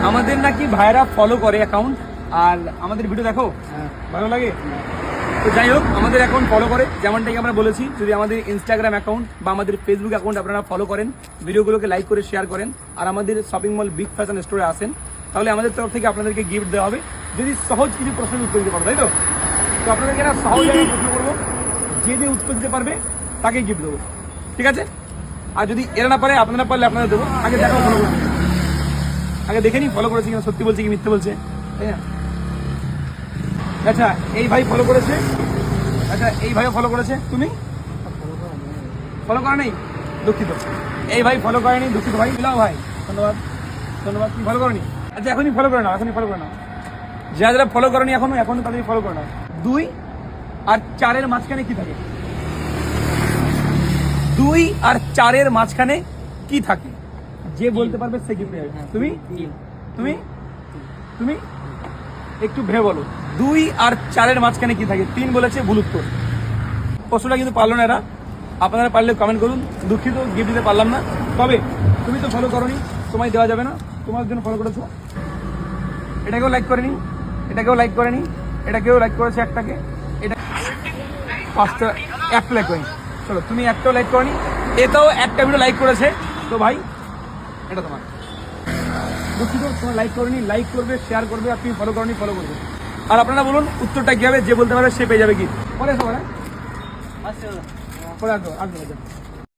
আমাদের নাকি ভাইরা ফলো করে অ্যাকাউন্ট, আর আমাদের ভিডিও দেখো ভালো লাগে। তো যাই হোক, আমাদের অ্যাকাউন্ট ফলো করে, যেমনটাই আমরা বলেছি, যদি আমাদের ইনস্টাগ্রাম অ্যাকাউন্ট বা আমাদের ফেসবুক অ্যাকাউন্ট আপনারা ফলো করেন, ভিডিওগুলোকে লাইক করে শেয়ার করেন, আর আমাদের শপিং মল বিগ ফ্যাশন স্টোরে আসেন, তাহলে আমাদের তরফ থেকে আপনাদেরকে গিফট দেওয়া হবে, যদি সহজ কিছু প্রশ্নের উত্তর দিতে পারো, তাই তো? তো আপনাদেরকে একটা সহজ প্রশ্ন করবো, যে উত্তর দিতে পারবে তাকে গিফট দেবো, ঠিক আছে? আর যদি এরা না পারে, আপনারা পারলে আপনারা দেবো। আগে দেখো ফলো করুন, আগে দেখে নি ফলো করেছে কিনা, সত্যি বলছে কি মিথ্যে বলছে, তাই না? আচ্ছা, এই ভাই ফলো করেছে, আচ্ছা এই ভাইও ফলো করেছে, তুমি ফলো করা নেই, দুঃখিত। এই ভাই ফলো করেনি, দুঃখিত ভাই। দিলাম ভাই, ধন্যবাদ ধন্যবাদ। তুমি ফলো করনি? আচ্ছা এখনই ফলো করে নাও, এখনই ফলো করে নাও। যারা ফলো করেনি এখনো তাদের ফলো করে নাও। 2 আর 4-এর মাঝখানে কি থাকে? 2 আর 4-এর মাঝখানে কি থাকে? যে বলতে পারবে সে গিফট পাবে। তুমি তুমি তুমি একটু ভেবে বলো, 2 আর 4-এর মাঝখানে কি থাকে? 3 বলেছে, ভুল উত্তর। প্রশ্নটা কিন্তু পারলো না এরা, আপনারা পারলে কমেন্ট করুন। দুঃখিত, গিফট দিতে পারলাম না। তবে তুমি তো ফলো করোনি, তোমায় দেওয়া যাবে না, তোমার জন্য ফলো করেছো। এটাকেও লাইক করেনি, এটাকেও লাইক করেনি, এটাকেও লাইক করেছে একটাকে, এটা 5টা, একটা লাইক করেনি। চলো, তুমি একটাও লাইক করনি, এটাও একটা ভিডিও লাইক করেছে, তো ভাই এটা তোমার। দুঃখিত, তোমার লাইক করনি, লাইক করবে, শেয়ার করবে, আর তুমি ফলো করনি, ফলো করবে। আর আপনারা বলুন উত্তরটা কি হবে, যে বলতে পারবে সে পেয়ে যাবে কি। পরে আসবো, পরে আসবো।